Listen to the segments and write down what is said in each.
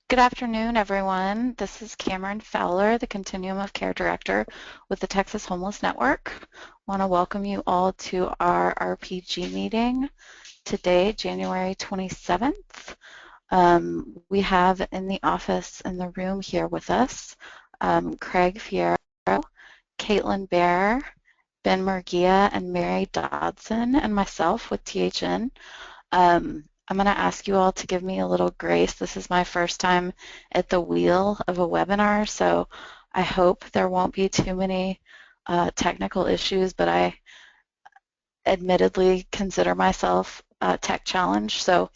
Good afternoon, everyone. This is Cameron Fowler, the Continuum of Care Director with the Texas Homeless Network. I want to welcome you all to our RPG meeting today, January 27th. We have in the office in the room here with us Craig Fierro, Caitlin Bear, Ben Murgia, and Mary Dodson, and myself with THN. I'm going to ask you all to give me a little grace. This is my first time at the wheel of a webinar, so I hope there won't be too many technical issues, but I admittedly consider myself tech challenged, so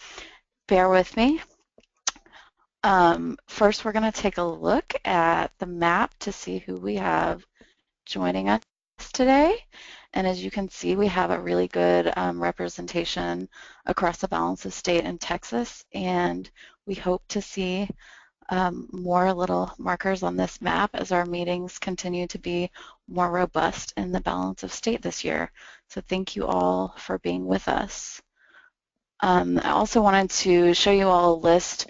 bear with me. First, we're going to take a look at the map to see who we have joining us today. And as you can see, we have a really good representation across the balance of state in Texas, and we hope to see more little markers on this map as our meetings continue to be more robust in the balance of state this year. So thank you all for being with us. I also wanted to show you all a list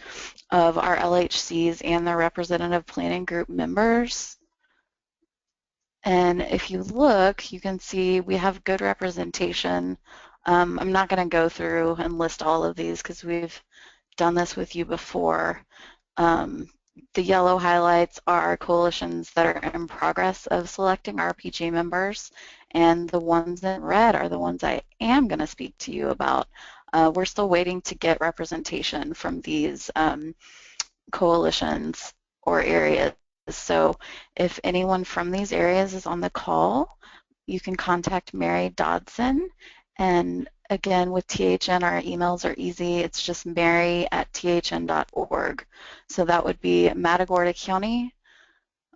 of our LHCs and their representative planning group members. And if you look, you can see we have good representation. I'm not going to go through and list all of these because we've done this with you before. The yellow highlights are coalitions that are in progress of selecting RPG members, and the ones in red are the ones I am going to speak to you about. We're still waiting to get representation from these coalitions or areas. So if anyone from these areas is on the call, you can contact Mary Dodson. And again, with THN, our emails are easy. It's just mary@thn.org. So that would be Matagorda County,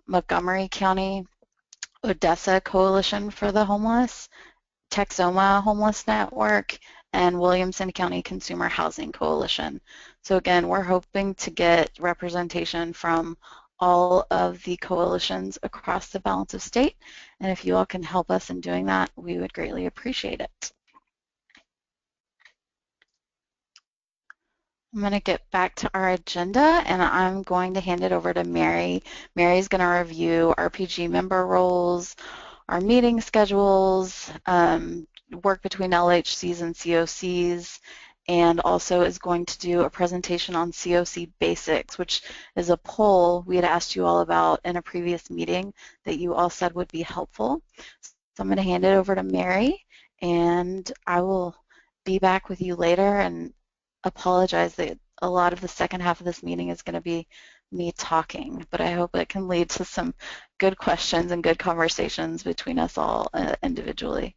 Montgomery County, Odessa Coalition for the Homeless, Texoma Homeless Network, and Williamson County Consumer Housing Coalition. So again, we're hoping to get representation from all of the coalitions across the balance of state, and if you all can help us in doing that, we would greatly appreciate it. I'm going to get back to our agenda, and I'm going to hand it over to Mary. Mary's going to review RPG member roles, our meeting schedules, work between LHCs and COCs, and also is going to do a presentation on COC basics, which is a poll we had asked you all about in a previous meeting that you all said would be helpful. So I'm going to hand it over to Mary, and I will be back with you later and apologize that a lot of the second half of this meeting is going to be me talking, but I hope it can lead to some good questions and good conversations between us all individually.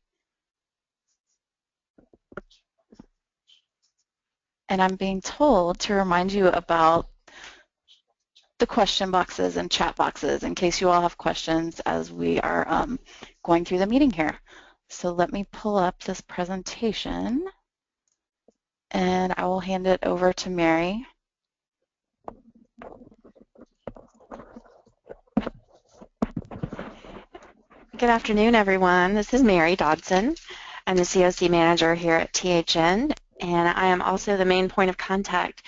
And I'm being told to remind you about the question boxes and chat boxes in case you all have questions as we are going through the meeting here. So let me pull up this presentation and I will hand it over to Mary. Good afternoon, everyone. This is Mary Dodson. I'm the COC manager here at THN, and I am also the main point of contact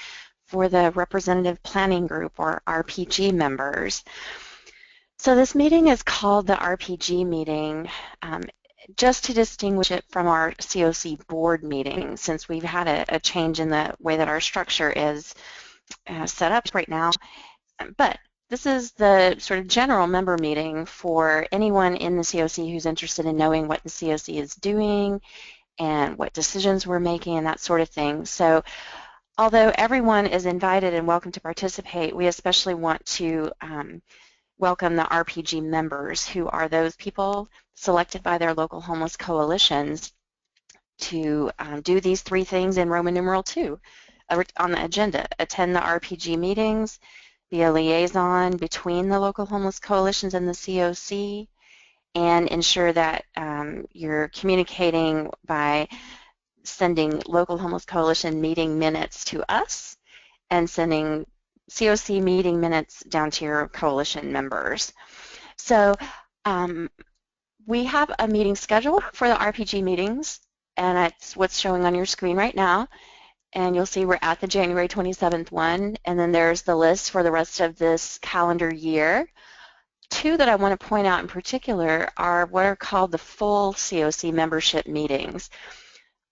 for the Representative Planning Group, or RPG members. So this meeting is called the RPG meeting just to distinguish it from our COC board meeting, since we've had a change in the way that our structure is set up right now. But this is the sort of general member meeting for anyone in the COC who's interested in knowing what the COC is doing and what decisions we're making and that sort of thing. So although everyone is invited and welcome to participate, we especially want to welcome the RPG members, who are those people selected by their local homeless coalitions to do these three things in Roman numeral 2 on the agenda: attend the RPG meetings, be a liaison between the local homeless coalitions and the COC, and ensure that you're communicating by sending local homeless coalition meeting minutes to us and sending COC meeting minutes down to your coalition members. So we have a meeting schedule for the RPG meetings, and it's what's showing on your screen right now. and you'll see we're at the January 27th one, and then there's the list for the rest of this calendar year. Two that I want to point out in particular are what are called the full CoC membership meetings.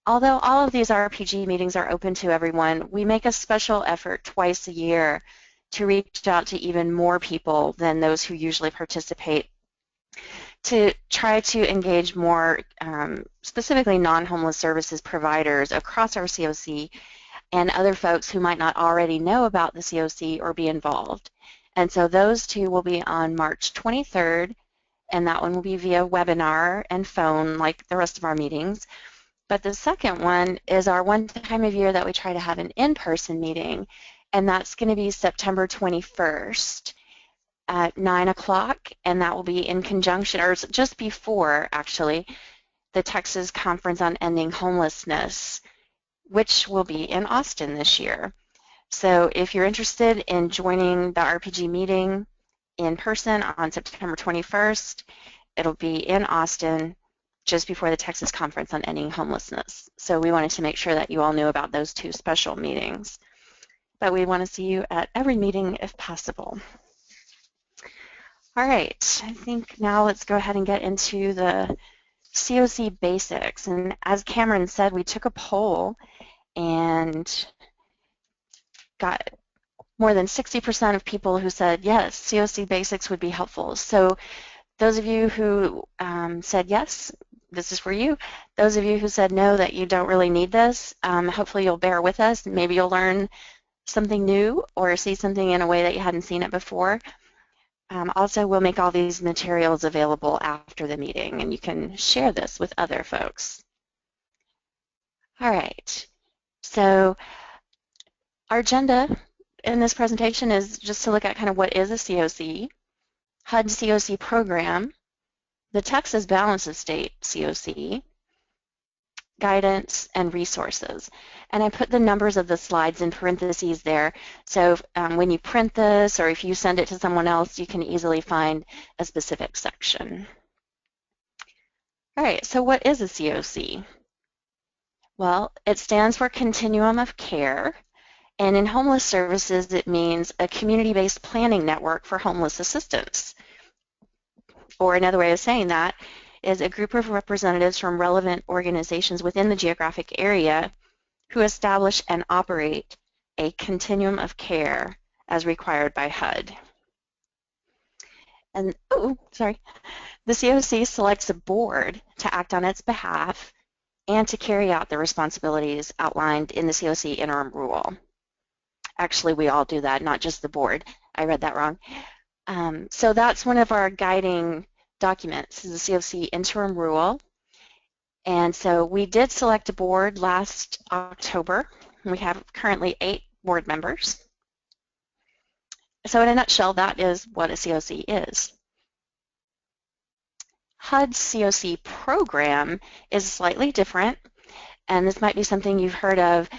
Although all of these RPG meetings are open to everyone, we make a special effort twice a year to reach out to even more people than those who usually participate to try to engage more specifically non-homeless services providers across our CoC and other folks who might not already know about the CoC or be involved. And so those two will be on March 23rd, and that one will be via webinar and phone like the rest of our meetings. But the second one is our one time of year that we try to have an in-person meeting, and that's going to be September 21st at 9 o'clock, and that will be in conjunction, or just before, actually, the Texas Conference on Ending Homelessness, which will be in Austin this year. So if you're interested in joining the RPG meeting in person on September 21st, it'll be in Austin just before the Texas Conference on Ending Homelessness. So we wanted to make sure that you all knew about those two special meetings. But we want to see you at every meeting if possible. All right, I think now let's go ahead and get into the CoC basics. And as Cameron said, we took a poll and got more than 60% of people who said yes, CoC basics would be helpful. So those of you who said yes, this is for you. Those of you who said no, that you don't really need this, hopefully you'll bear with us. Maybe you'll learn something new or see something in a way that you hadn't seen it before. Also, we'll make all these materials available after the meeting, and you can share this with other folks. All right, so our agenda in this presentation is just to look at kind of what is a CoC, HUD CoC program, the Texas Balance of State CoC, guidance, and resources. And I put the numbers of the slides in parentheses there, so when you print this or if you send it to someone else, you can easily find a specific section. All right, so what is a CoC? Well, it stands for Continuum of Care, and in homeless services, it means a community-based planning network for homeless assistance. Or another way of saying that is a group of representatives from relevant organizations within the geographic area who establish and operate a continuum of care as required by HUD. And, the CoC selects a board to act on its behalf and to carry out the responsibilities outlined in the CoC interim rule. Actually, we all do that, not just the board. I read that wrong. So that's one of our guiding documents, is the CoC interim rule. And so we did select a board last October. We have currently 8 board members. So in a nutshell, that is what a CoC is. HUD's CoC program is slightly different, and this might be something you've heard of.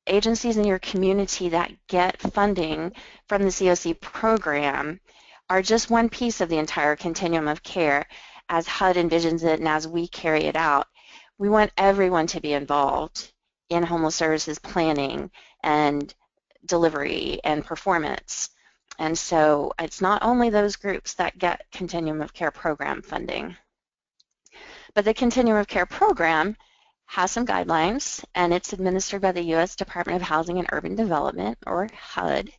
Agencies in your community that get funding from the CoC program are just one piece of the entire continuum of care as HUD envisions it and as we carry it out. We want everyone to be involved in homeless services planning and delivery and performance. And so it's not only those groups that get continuum of care program funding. But the continuum of care program has some guidelines, and it's administered by the U.S. Department of Housing and Urban Development, or HUD.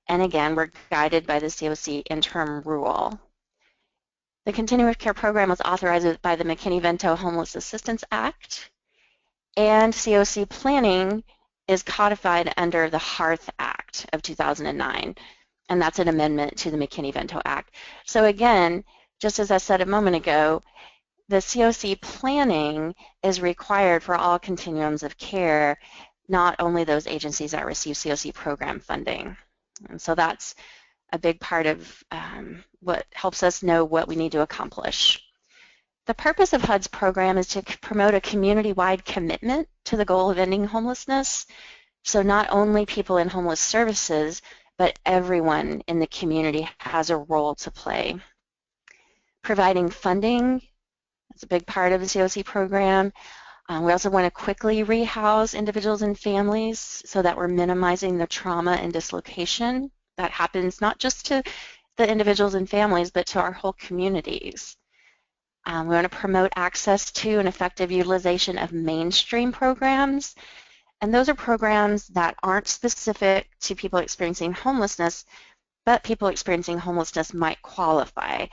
And again, we're guided by the CoC interim rule. The continuum of care program was authorized by the McKinney-Vento Homeless Assistance Act, and CoC planning is codified under the HEARTH Act of 2009, and that's an amendment to the McKinney-Vento Act. So again, just as I said a moment ago, the CoC planning is required for all continuums of care, not only those agencies that receive CoC program funding. And so that's a big part of what helps us know what we need to accomplish. The purpose of HUD's program is to promote a community-wide commitment to the goal of ending homelessness. So not only people in homeless services, but everyone in the community has a role to play. Providing funding, that's a big part of the CoC program. We also want to quickly rehouse individuals and families so that we're minimizing the trauma and dislocation that happens not just to the individuals and families, but to our whole communities. We want to promote access to and effective utilization of mainstream programs. And those are programs that aren't specific to people experiencing homelessness, but people experiencing homelessness might qualify.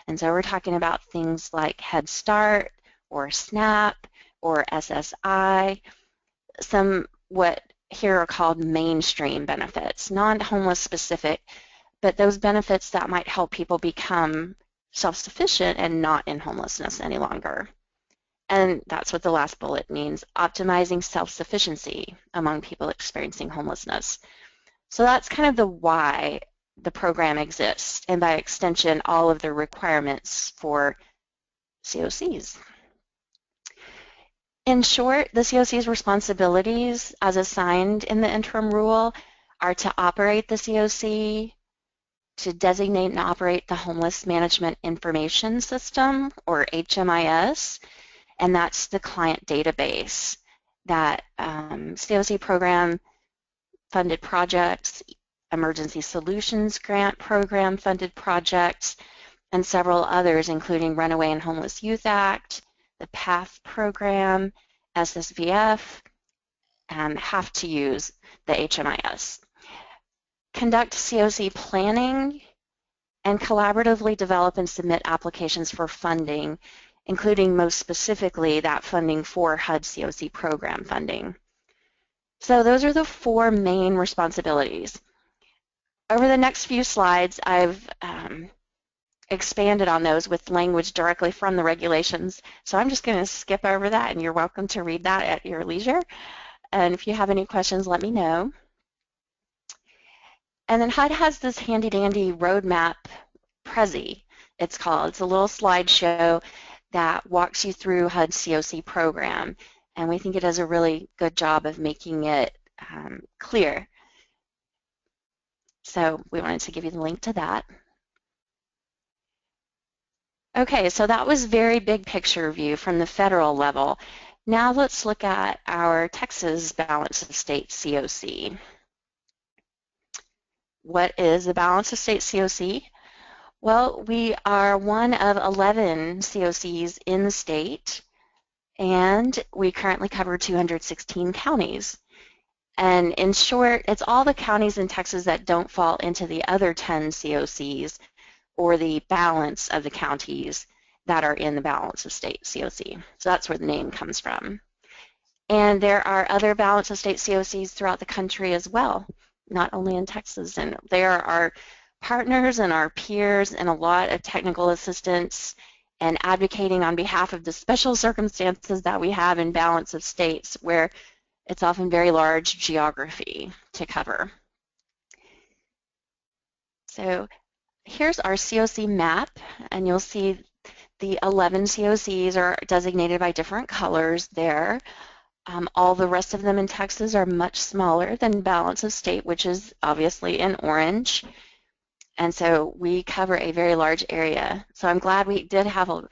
And so we're talking about things like Head Start or SNAP or SSI, some what here are called mainstream benefits, non-homeless specific, but those benefits that might help people become self-sufficient and not in homelessness any longer. And that's what the last bullet means, optimizing self-sufficiency among people experiencing homelessness. So that's kind of the why the program exists, and by extension, all of the requirements for COCs. In short, the COC's responsibilities as assigned in the interim rule are to operate the COC, to designate and operate the Homeless Management Information System, or HMIS, and that's the client database that COC program funded projects, Emergency Solutions Grant Program funded projects, and several others, including Runaway and Homeless Youth Act, the PATH program, SSVF, have to use the HMIS. Conduct COC planning and collaboratively develop and submit applications for funding, including most specifically that funding for HUD COC program funding. So those are the four main responsibilities. Over the next few slides, I've expanded on those with language directly from the regulations. So I'm just going to skip over that, and you're welcome to read that at your leisure. And if you have any questions, let me know. And then HUD has this handy-dandy roadmap, Prezi, it's called. It's a little slideshow that walks you through HUD's COC program. And we think it does a really good job of making it clear. So we wanted to give you the link to that. Okay, so that was very big picture view from the federal level. Now let's look at our Texas Balance of State COC. What is a Balance of State COC? Well, we are one of 11 COCs in the state, and we currently cover 216 counties. And in short, it's all the counties in Texas that don't fall into the other 10 COCs or the balance of the counties that are in the Balance of State COC. So that's where the name comes from. And there are other Balance of State COCs throughout the country as well, not only in Texas. And there are partners and our peers and a lot of technical assistance and advocating on behalf of the special circumstances that we have in Balance of States, where it's often very large geography to cover. So here's our COC map, and you'll see the 11 COCs are designated by different colors there. All the rest of them in Texas are much smaller than Balance of State, which is obviously in orange. And so we cover a very large area. So I'm glad we did have a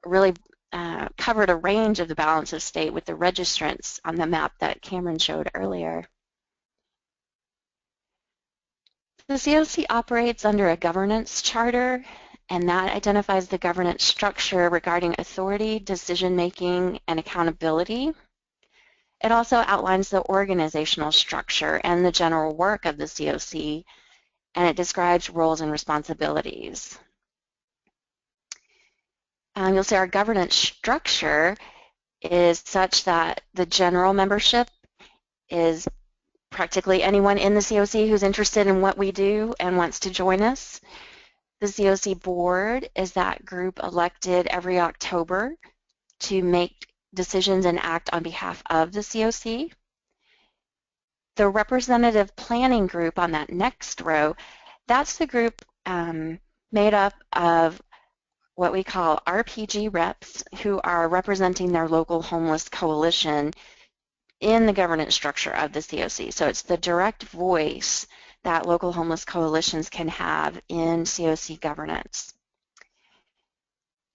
really covered a range of the Balance of State with the registrants on the map that Cameron showed earlier. The COC operates under a governance charter, and that identifies the governance structure regarding authority, decision-making, and accountability. It also outlines the organizational structure and the general work of the COC, and it describes roles and responsibilities. You'll see our governance structure is such that the general membership is practically anyone in the COC who's interested in what we do and wants to join us. The COC board is that group elected every October to make decisions and act on behalf of the COC. The representative planning group on that next row, that's the group made up of what we call RPG reps who are representing their local homeless coalition in the governance structure of the COC. So it's the direct voice that local homeless coalitions can have in COC governance.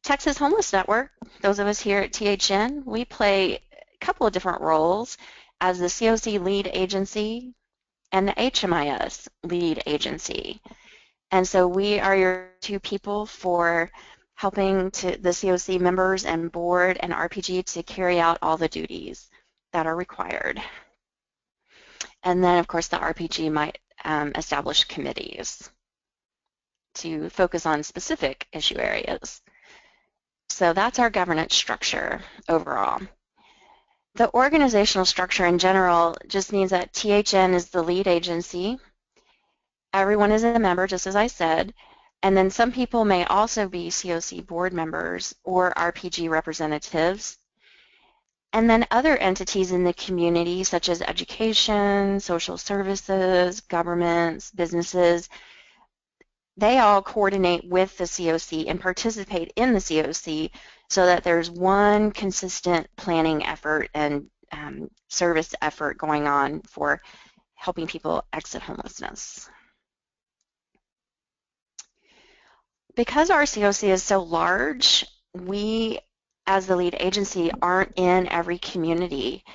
Texas Homeless Network, those of us here at THN, we play couple of different roles as the CoC lead agency and the HMIS lead agency. And so we are your two people for helping to the CoC members and board and RPG to carry out all the duties that are required. And then, of course, the RPG might establish committees to focus on specific issue areas. So that's our governance structure overall. The organizational structure in general just means that THN is the lead agency. Everyone is a member, just as I said, and then some people may also be CoC board members or RPG representatives. And then other entities in the community, such as education, social services, governments, businesses, they all coordinate with the CoC and participate in the CoC so that there's one consistent planning effort and service effort going on for helping people exit homelessness. Because our CoC is so large, we, as the lead agency, aren't in every community.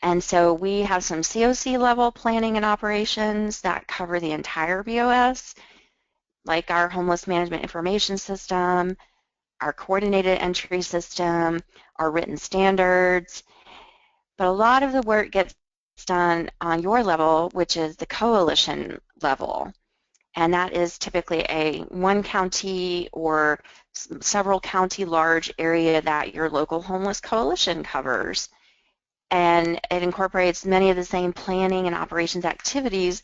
And so we have some CoC level planning and operations that cover the entire BOS, like our homeless management information system, our coordinated entry system, our written standards. But a lot of the work gets done on your level, which is the coalition level. And that is typically a one county or several county large area that your local homeless coalition covers. And it incorporates many of the same planning and operations activities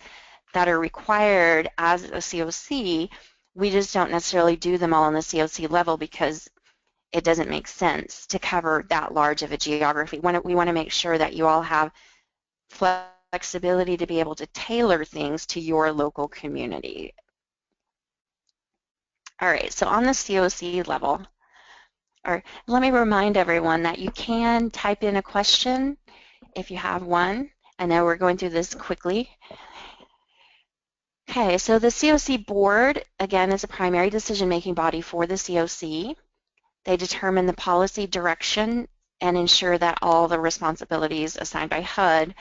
that are required as a CoC. We just don't necessarily do them all on the CoC level because it doesn't make sense to cover that large of a geography. We want to make sure that you all have flexibility to be able to tailor things to your local community. All right, so on the CoC level, or let me remind everyone that you can type in a question if you have one. I know we're going through this quickly. Okay, so the CoC board, again, is a primary decision-making body for the CoC. They determine the policy direction and ensure that all the responsibilities assigned by HUD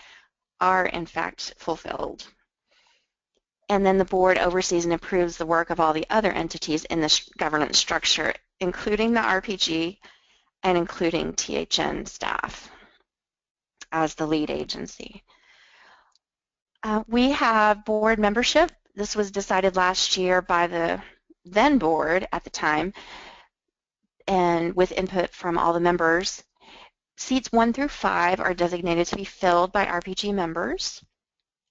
are in fact fulfilled. And then the board oversees and approves the work of all the other entities in the governance structure, including the RPG and including THN staff as the lead agency. We have board membership. This was decided last year by the then board at the time, and with input from all the members. Seats 1 through 5 are designated to be filled by RPG members,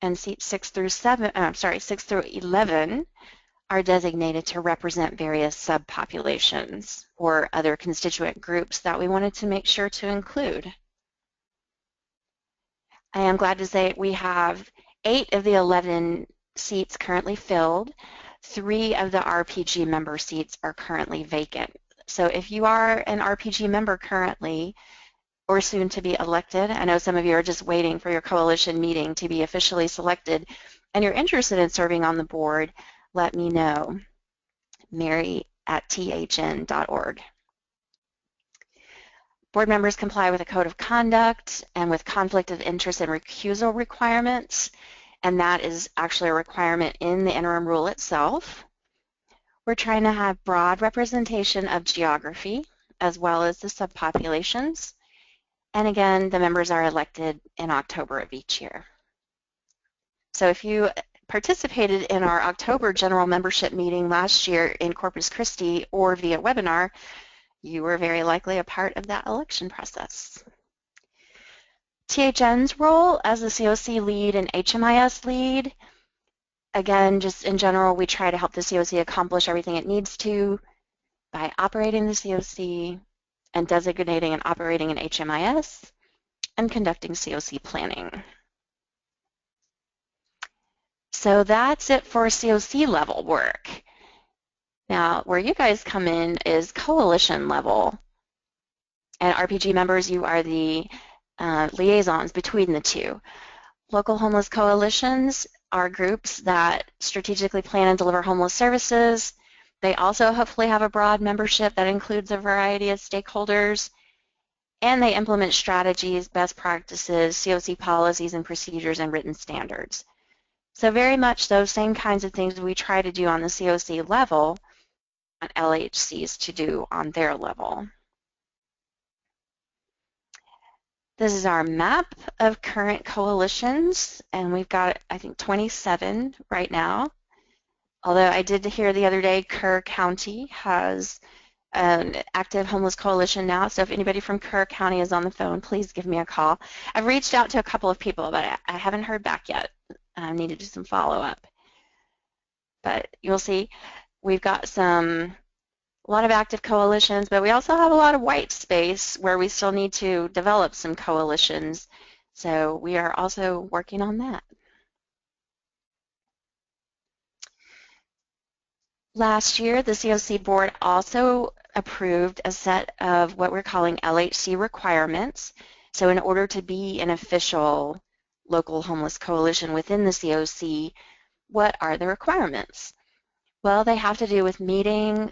and seats 6 through 11 are designated to represent various subpopulations or other constituent groups that we wanted to make sure to include. I am glad to say we have 8 of the 11 seats currently filled. 3 of the RPG member seats are currently vacant. So if you are an RPG member currently or soon to be elected, I know some of you are just waiting for your coalition meeting to be officially selected, and you're interested in serving on the board, let me know. Mary@thn.org. Board members comply with a code of conduct and with conflict of interest and recusal requirements, and that is actually a requirement in the interim rule itself. We're trying to have broad representation of geography as well as the subpopulations. And again, the members are elected in October of each year. So if you participated in our October general membership meeting last year in Corpus Christi or via webinar, you were very likely a part of that election process. THN's role as the CoC lead and HMIS lead, again, just in general, we try to help the CoC accomplish everything it needs to by operating the CoC and designating and operating an HMIS and conducting CoC planning. So that's it for CoC level work. Now, where you guys come in is coalition level. And RPG members, you are the liaisons between the two. Local homeless coalitions are groups that strategically plan and deliver homeless services. They also hopefully have a broad membership that includes a variety of stakeholders. and they implement strategies, best practices, COC policies and procedures, and written standards. So very much those same kinds of things we try to do on the COC level, want LHCs to do on their level. This is our map of current coalitions, and we've got, I think, 27 right now. Although I did hear the other day Kerr County has an active homeless coalition now, so if anybody from Kerr County is on the phone, please give me a call. I've reached out to a couple of people, but I haven't heard back yet. I need to do some follow-up. But you'll see we've got a lot of active coalitions, but we also have a lot of white space where we still need to develop some coalitions. So we are also working on that. Last year, the COC board also approved a set of what we're calling LHC requirements. So in order to be an official local homeless coalition within the COC, what are the requirements? Well, they have to do with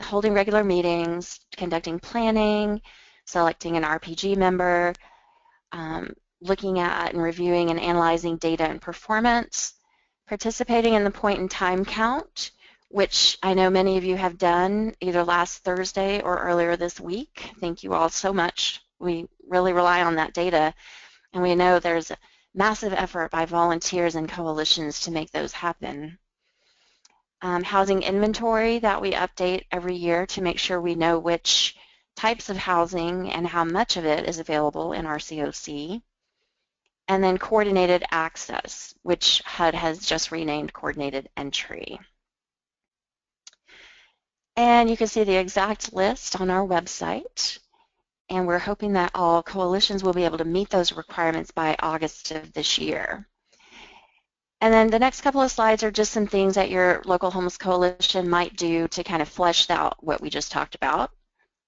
holding regular meetings, conducting planning, selecting an RPG member, looking at and reviewing and analyzing data and performance, participating in the point in time count, which I know many of you have done either last Thursday or earlier this week. Thank you all so much. We really rely on that data, and we know there's a massive effort by volunteers and coalitions to make those happen. Housing inventory that we update every year to make sure we know which types of housing and how much of it is available in our COC. And then coordinated access, which HUD has just renamed coordinated entry. And you can see the exact list on our website. And we're hoping that all coalitions will be able to meet those requirements by August of this year. And then the next couple of slides are just some things that your local homeless coalition might do to kind of flesh out what we just talked about.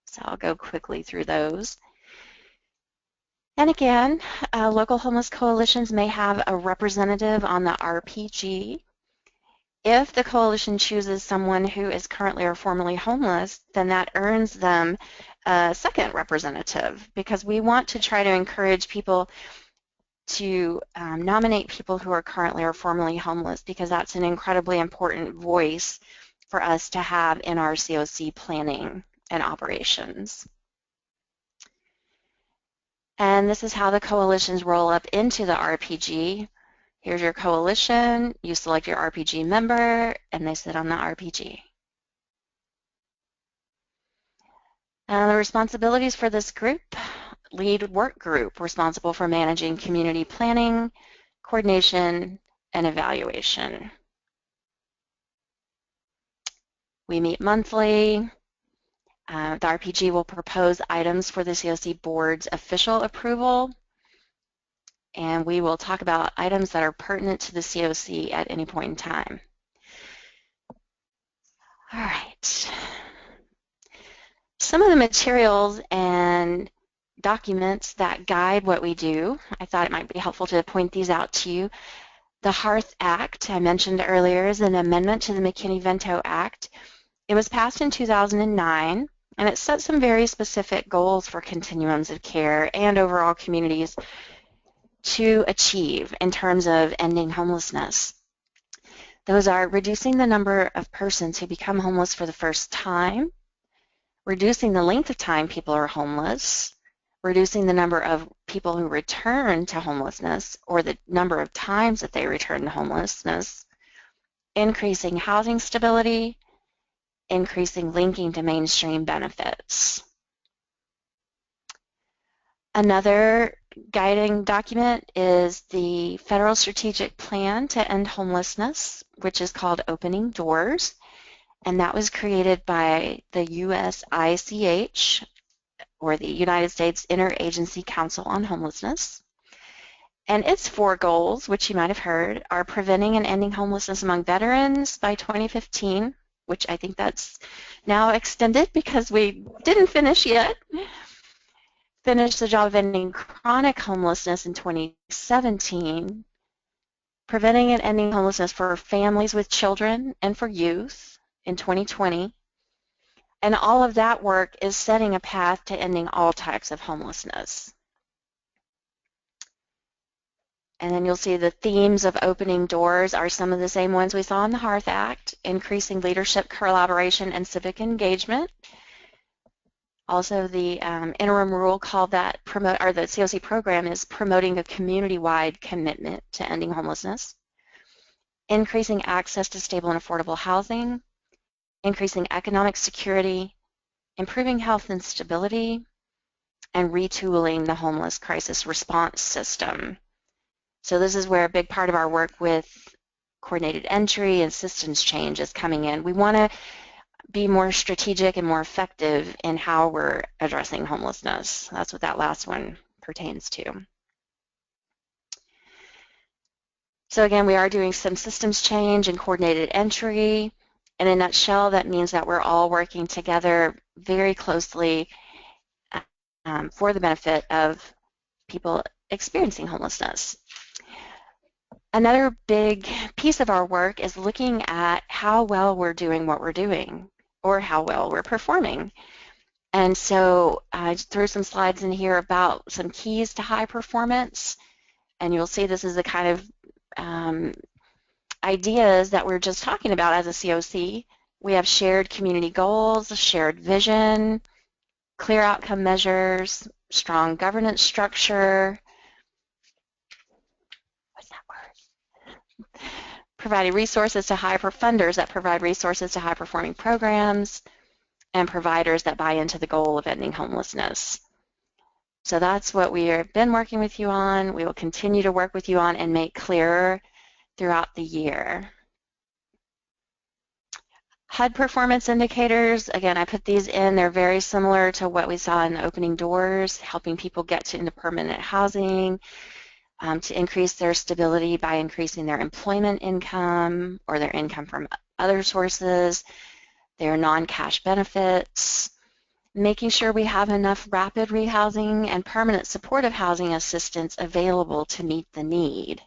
So I'll go quickly through those. And again, local homeless coalitions may have a representative on the RPG. If the coalition chooses someone who is currently or formerly homeless, then that earns them a second representative, because we want to try to encourage people to nominate people who are currently or formerly homeless, because that's an incredibly important voice for us to have in our COC planning and operations. And this is how the coalitions roll up into the RPG. Here's your coalition, you select your RPG member, and they sit on the RPG. The responsibilities for this group: lead work group responsible for managing community planning, coordination, and evaluation. We meet monthly. The RPG will propose items for the COC board's official approval, and we will talk about items that are pertinent to the COC at any point in time. All right. Some of the materials and documents that guide what we do, I thought it might be helpful to point these out to you. The Hearth Act, I mentioned earlier, is an amendment to the McKinney-Vento Act. It was passed in 2009, and it set some very specific goals for continuums of care and overall communities to achieve in terms of ending homelessness. Those are reducing the number of persons who become homeless for the first time, reducing the length of time people are homeless, reducing the number of people who return to homelessness or the number of times that they return to homelessness, increasing housing stability, increasing linking to mainstream benefits. Another guiding document is the Federal Strategic Plan to End Homelessness, which is called Opening Doors, and that was created by the USICH, or the United States Interagency Council on Homelessness. And its 4 goals, which you might have heard, are preventing and ending homelessness among veterans by 2015, which I think that's now extended because we didn't finish yet. Finish the job of ending chronic homelessness in 2017, preventing and ending homelessness for families with children and for youth in 2020, And all of that work is setting a path to ending all types of homelessness. And then you'll see the themes of opening doors are some of the same ones we saw in the Hearth Act: increasing leadership, collaboration, and civic engagement. Also, the interim rule called that or the CoC program is promoting a community-wide commitment to ending homelessness, increasing access to stable and affordable housing, increasing economic security, improving health and stability, and retooling the homeless crisis response system. So this is where a big part of our work with coordinated entry and systems change is coming in. We want to be more strategic and more effective in how we're addressing homelessness. That's what that last one pertains to. So again, we are doing some systems change and coordinated entry. In a nutshell, that means that we're all working together very closely for the benefit of people experiencing homelessness. Another big piece of our work is looking at how well we're doing what we're doing, or how well we're performing. And so I threw some slides in here about some keys to high performance, and you'll see this is the kind of ideas that we're just talking about as a CoC. We have shared community goals, shared vision, clear outcome measures, strong governance structure, what's that word? Providing resources to funders that provide resources to high-performing programs, and providers that buy into the goal of ending homelessness. So that's what we have been working with you on. We will continue to work with you on and make clearer throughout the year. HUD performance indicators, again, I put these in. They're very similar to what we saw in opening doors, helping people get into permanent housing, to increase their stability by increasing their employment income or their income from other sources, their non-cash benefits, making sure we have enough rapid rehousing and permanent supportive housing assistance available to meet the need.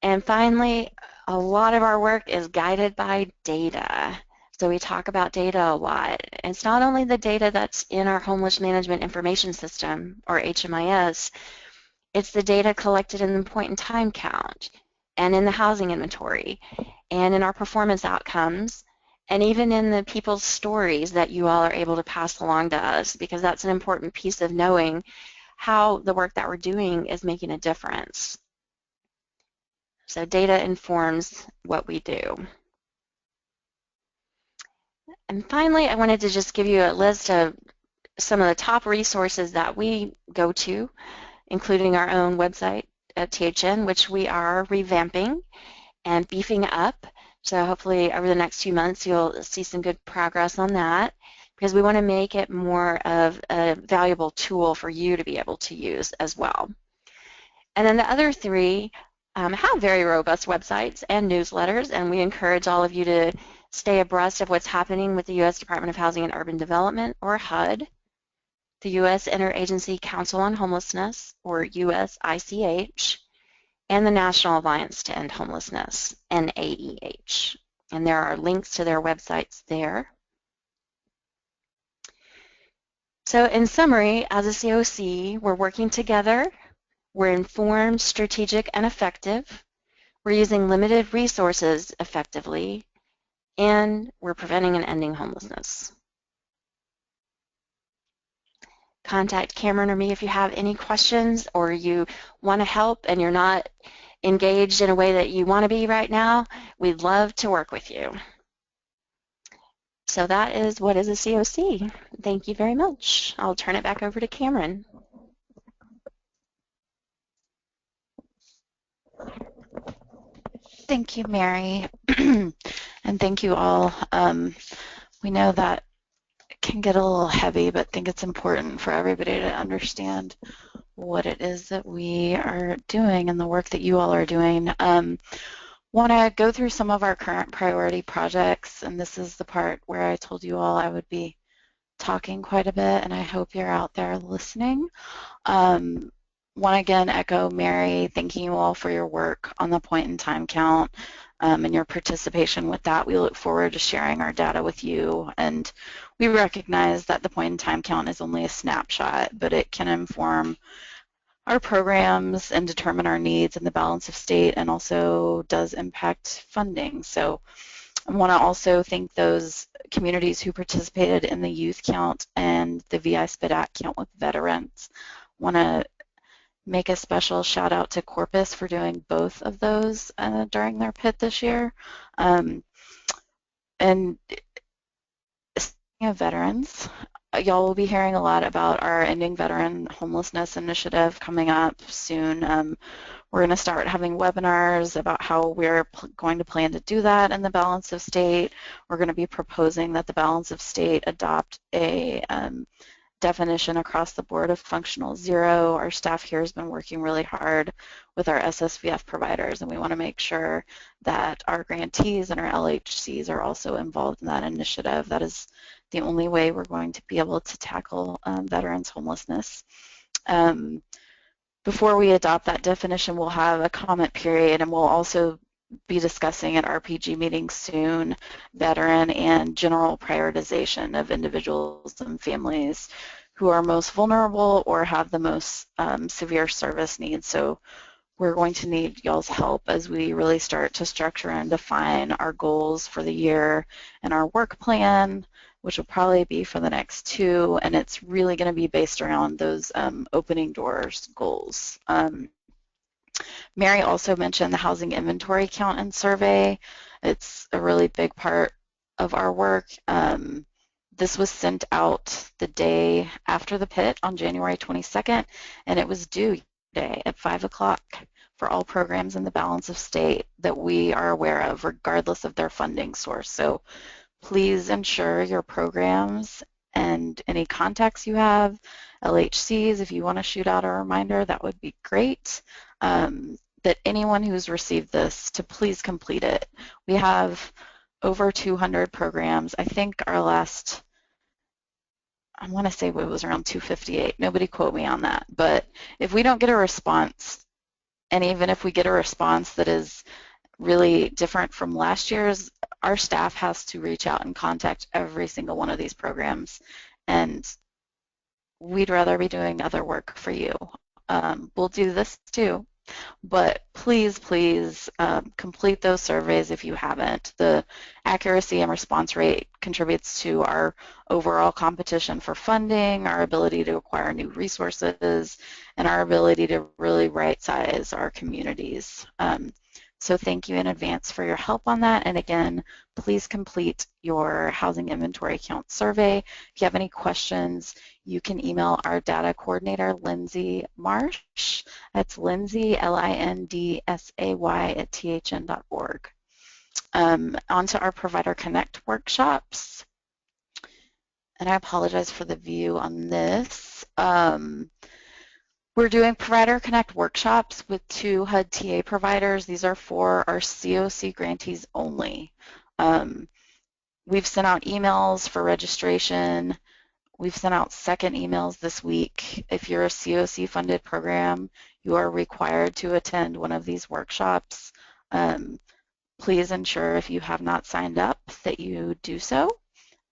And finally, a lot of our work is guided by data. So we talk about data a lot. It's not only the data that's in our Homeless Management Information System, or HMIS, it's the data collected in the point in time count, and in the housing inventory, and in our performance outcomes, and even in the people's stories that you all are able to pass along to us, because that's an important piece of knowing how the work that we're doing is making a difference. So data informs what we do. And finally, I wanted to just give you a list of some of the top resources that we go to, including our own website at THN, which we are revamping and beefing up. So hopefully over the next few months you'll see some good progress on that, because we want to make it more of a valuable tool for you to be able to use as well. And then the other three have very robust websites and newsletters, and we encourage all of you to stay abreast of what's happening with the U.S. Department of Housing and Urban Development, or HUD, the U.S. Interagency Council on Homelessness, or USICH, and the National Alliance to End Homelessness, NAEH. And there are links to their websites there. So in summary, as a CoC, we're working together, we're informed, strategic, and effective, we're using limited resources effectively, and we're preventing and ending homelessness. Contact Cameron or me if you have any questions, or you want to help and you're not engaged in a way that you want to be right now. We'd love to work with you. So that is what is a CoC. Thank you very much. I'll turn it back over to Cameron. Thank you, Mary, and thank you all. We know that it can get a little heavy, but think it's important for everybody to understand what it is that we are doing and the work that you all are doing. Want to go through some of our current priority projects, and this is the part where I told you all I would be talking quite a bit, and I hope you're out there listening. Want to again echo Mary, thanking you all for your work on the point in time count. and your participation with that. We look forward to sharing our data with you, and we recognize that the point-in-time count is only a snapshot, but it can inform our programs and determine our needs and the balance of state, and also does impact funding. So I want to also thank those communities who participated in the youth count and the VI SPDAC count with veterans. Want to make a special shout out to Corpus for doing both of those during their PIT this year. And speaking of veterans, y'all will be hearing a lot about our Ending Veteran Homelessness Initiative coming up soon. We're going to start having webinars about how we're going to plan to do that in the balance of state. We're going to be proposing that the balance of state adopt a definition across the board of functional zero. Our staff here has been working really hard with our SSVF providers, and we want to make sure that our grantees and our LHCs are also involved in that initiative. That is the only way we're going to be able to tackle veterans homelessness. Before we adopt that definition, we'll have a comment period, and we'll also be discussing at RPG meetings soon veteran and general prioritization of individuals and families who are most vulnerable or have the most severe service needs. So we're going to need y'all's help as we really start to structure and define our goals for the year and our work plan, which will probably be for the next 2, and it's really going to be based around those opening doors goals. Mary also mentioned the housing inventory count and survey. It's a really big part of our work. This was sent out the day after the PIT on January 22nd, and it was due today at 5 o'clock for all programs in the balance of state that we are aware of, regardless of their funding source. So please ensure your programs and any contacts you have, LHCs, if you want to shoot out a reminder, that would be great. That anyone who's received this to please complete it. We have over 200 programs. I think our last, I want to say it was around 258. Nobody quote me on that. But if we don't get a response, and even if we get a response that is really different from last year's, our staff has to reach out and contact every single one of these programs, and we'd rather be doing other work for you. We'll do this too, but please, please complete those surveys if you haven't. The accuracy and response rate contributes to our overall competition for funding, our ability to acquire new resources, and our ability to really right-size our communities. So thank you in advance for your help on that. And again, please complete your housing inventory count survey. If you have any questions, you can email our data coordinator, Lindsay Marsh. That's Lindsay, Lindsay, at thn.org. On to our Provider Connect workshops. And I apologize for the view on this. We're doing Provider Connect workshops with 2 HUD TA providers. These are for our CoC grantees only. We've sent out emails for registration. We've sent out second emails this week. If you're a CoC funded program, you are required to attend one of these workshops. Please ensure if you have not signed up that you do so.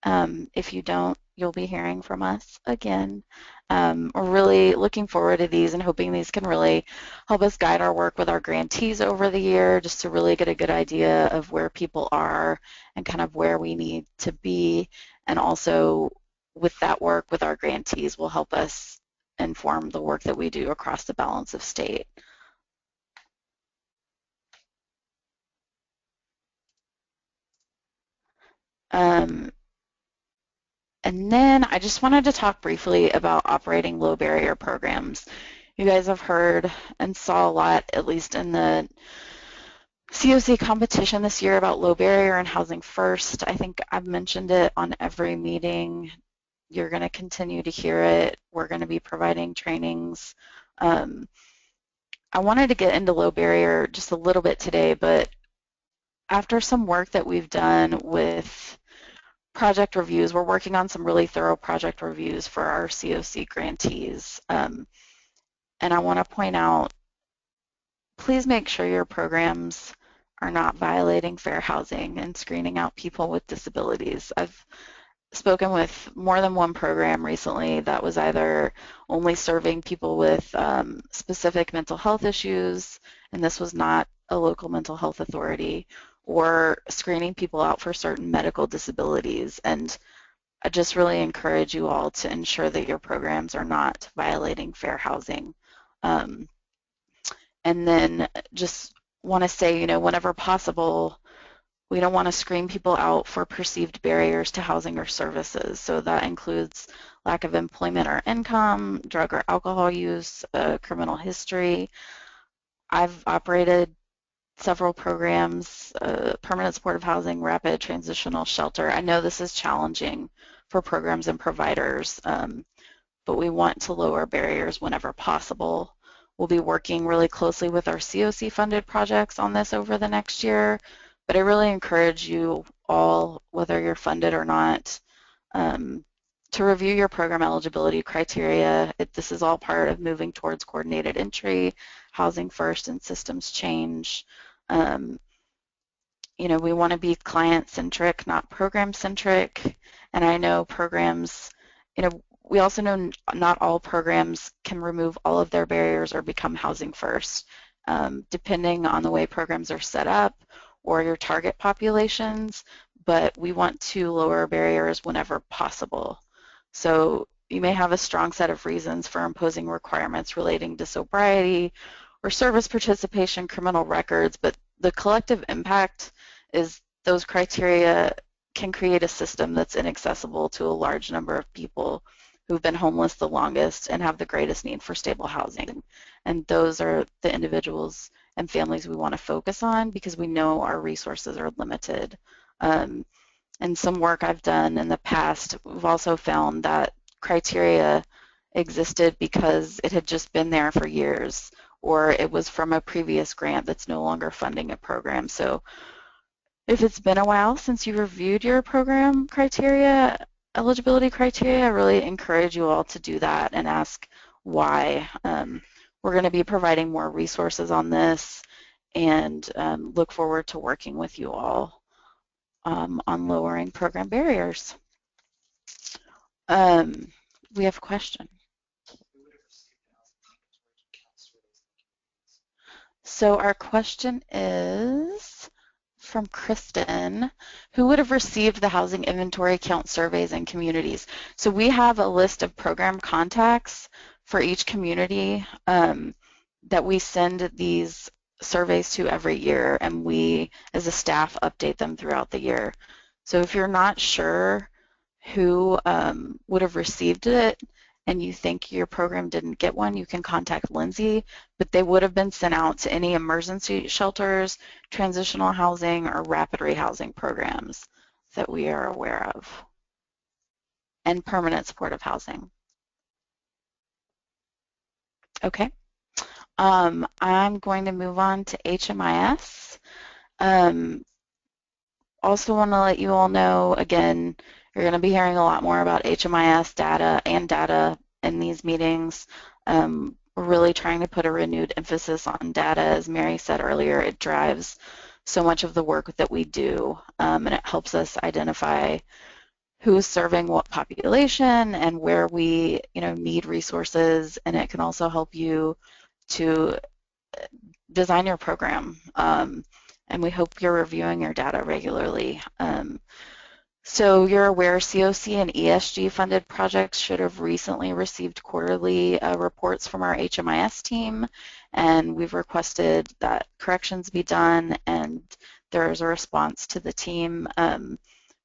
If you don't, you'll be hearing from us again. We're really looking forward to these and hoping these can really help us guide our work with our grantees over the year, just to really get a good idea of where people are and kind of where we need to be. And also with that work with our grantees will help us inform the work that we do across the balance of state. And then I just wanted to talk briefly about operating low barrier programs. You guys have heard and saw a lot, at least in the CoC competition this year, about low barrier and housing first. I think I've mentioned it on every meeting. You're going to continue to hear it. We're going to be providing trainings. I wanted to get into low barrier just a little bit today, but after some work that we've done with project reviews, we're working on some really thorough project reviews for our CoC grantees. And I want to point out, please make sure your programs are not violating fair housing and screening out people with disabilities. I've spoken with more than one program recently that was either only serving people with specific mental health issues, and this was not a local mental health authority, or screening people out for certain medical disabilities. And I just really encourage you all to ensure that your programs are not violating fair housing. Um, and then just want to say, whenever possible, we don't want to screen people out for perceived barriers to housing or services. So that includes lack of employment or income, drug or alcohol use, criminal history. I've operated several programs, permanent supportive housing, rapid transitional shelter. I know this is challenging for programs and providers, but we want to lower barriers whenever possible. We'll be working really closely with our CoC funded projects on this over the next year, but I really encourage you all, whether you're funded or not, um, to review your program eligibility criteria. This is all part of moving towards coordinated entry, housing first, and systems change. Um, we want to be client-centric, not program-centric. And I know programs, we also know not all programs can remove all of their barriers or become housing first, depending on the way programs are set up or your target populations, but we want to lower barriers whenever possible. So you may have a strong set of reasons for imposing requirements relating to sobriety or service participation, criminal records, but the collective impact is those criteria can create a system that's inaccessible to a large number of people who've been homeless the longest and have the greatest need for stable housing. And those are the individuals and families we want to focus on because we know our resources are limited. And some work I've done in the past, we've also found that criteria existed because it had just been there for years, or it was from a previous grant that's no longer funding a program. So if it's been a while since you reviewed your program criteria, eligibility criteria, I really encourage you all to do that and ask why. We're going to be providing more resources on this and look forward to working with you all on lowering program barriers. Um, we have a question. So our question is from Kristen, who would have received the housing inventory count surveys in communities? So we have a list of program contacts for each community that we send these surveys to every year, and we, as a staff, update them throughout the year. So if you're not sure who would have received it and you think your program didn't get one, you can contact Lindsay, but they would have been sent out to any emergency shelters, transitional housing, or rapid rehousing programs that we are aware of, and permanent supportive housing. Okay. I'm going to move on to HMIS. Also want to let you all know, again, you're going to be hearing a lot more about HMIS data in these meetings. We're really trying to put a renewed emphasis on data. As Mary said earlier, it drives so much of the work that we do, and it helps us identify who is serving what population and where we, need resources, and it can also help you to design your program. And we hope you're reviewing your data regularly. So you're aware CoC and ESG funded projects should have recently received quarterly reports from our HMIS team, and we've requested that corrections be done, and there's a response to the team.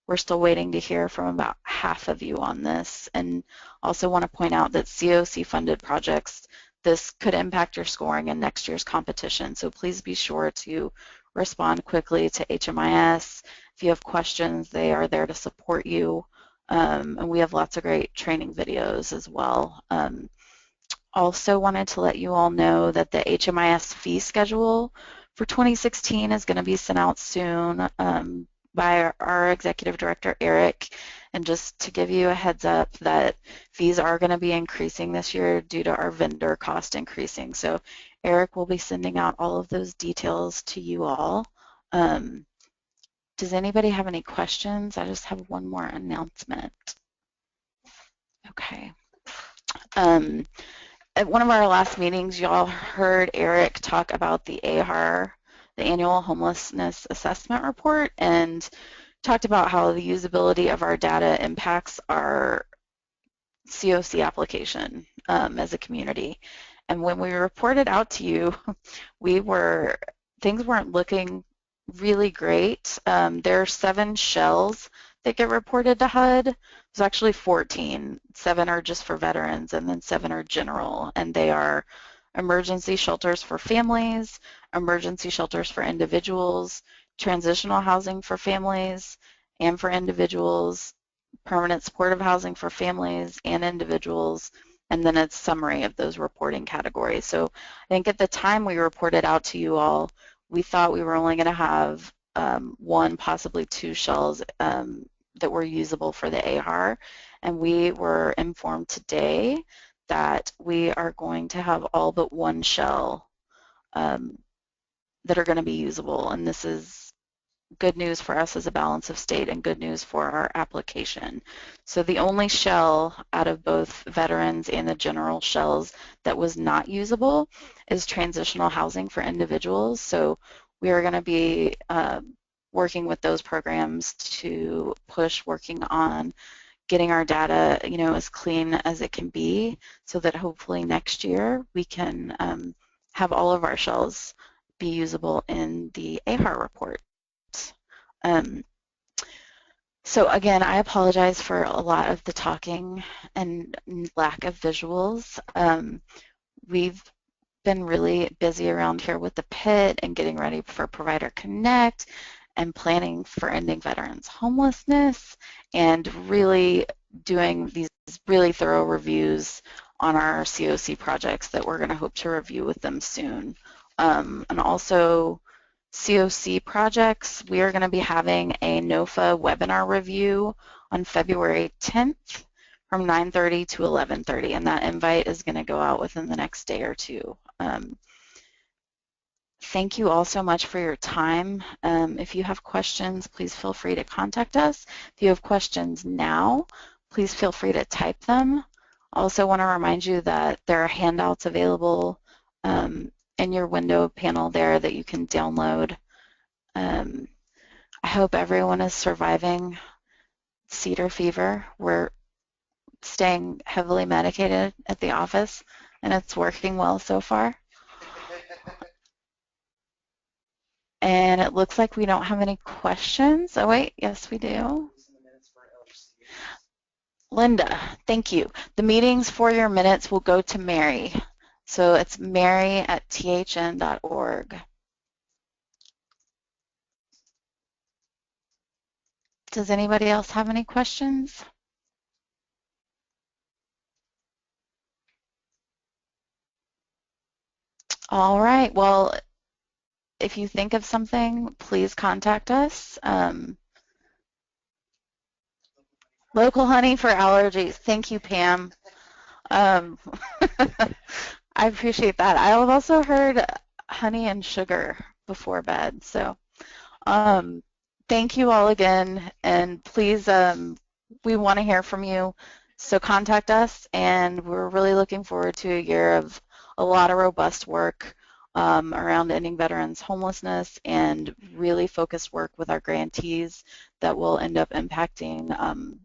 We're still waiting to hear from about half of you on this, and also want to point out that CoC funded projects, this could impact your scoring in next year's competition, so please be sure to respond quickly to HMIS. If you have questions, they are there to support you, and we have lots of great training videos as well. Also wanted to let you all know that the HMIS fee schedule for 2016 is going to be sent out soon by our executive director, Eric. And just to give you a heads up that fees are going to be increasing this year due to our vendor cost increasing. So Eric will be sending out all of those details to you all. Um, does anybody have any questions? I just have one more announcement. Okay. Um, at one of our last meetings, y'all heard Eric talk about the AHAR, the Annual Homelessness Assessment Report, and talked about how the usability of our data impacts our CoC application as a community. And when we reported out to you, we were things weren't looking really great. There are 7 shells that get reported to HUD. There's actually 14. 7 are just for veterans, and then 7 are general, and they are emergency shelters for families, emergency shelters for individuals, transitional housing for families and for individuals, permanent supportive housing for families and individuals, and then a summary of those reporting categories. So I think at the time we reported out to you all, we thought we were only going to have 1, possibly 2 shells that were usable for the AHAR, and we were informed today that we are going to have all but 1 shell that are going to be usable, and this is good news for us as a balance of state and good news for our application. So the only shell out of both veterans and the general shells that was not usable is transitional housing for individuals. So we are going to be working with those programs to push working on getting our data, as clean as it can be, so that hopefully next year we can have all of our shells be usable in the AHAR report. Um, so again, I apologize for a lot of the talking and lack of visuals. We've been really busy around here with the pit and getting ready for Provider Connect and planning for ending veterans homelessness and really doing these really thorough reviews on our CoC projects that we're going to hope to review with them soon. And also CoC projects, we are going to be having a NOFA webinar review on February 10th from 9:30 to 11:30, and that invite is going to go out within the next day or two. Thank you all so much for your time. If you have questions, please feel free to contact us. If you have questions now, please feel free to type them. I also want to remind you that there are handouts available in your window panel there that you can download. I hope everyone is surviving cedar fever. We're staying heavily medicated at the office, and it's working well so far. And it looks like we don't have any questions. Oh, wait, yes, we do. Linda, thank you. The meetings for your minutes will go to Mary. So it's mary@thn.org. Does anybody else have any questions? All right. Well, if you think of something, please contact us. Local honey for allergies. Thank you, Pam. Um, I appreciate that. I've also heard honey and sugar before bed. So um, thank you all again. And please, we want to hear from you. So contact us. And we're really looking forward to a year of a lot of robust work around ending veterans homelessness and really focused work with our grantees that will end up impacting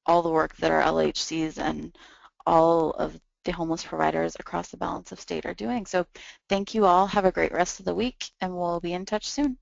all the work that our LHCs and all of the homeless providers across the balance of state are doing. So thank you all. Have a great rest of the week, and we'll be in touch soon.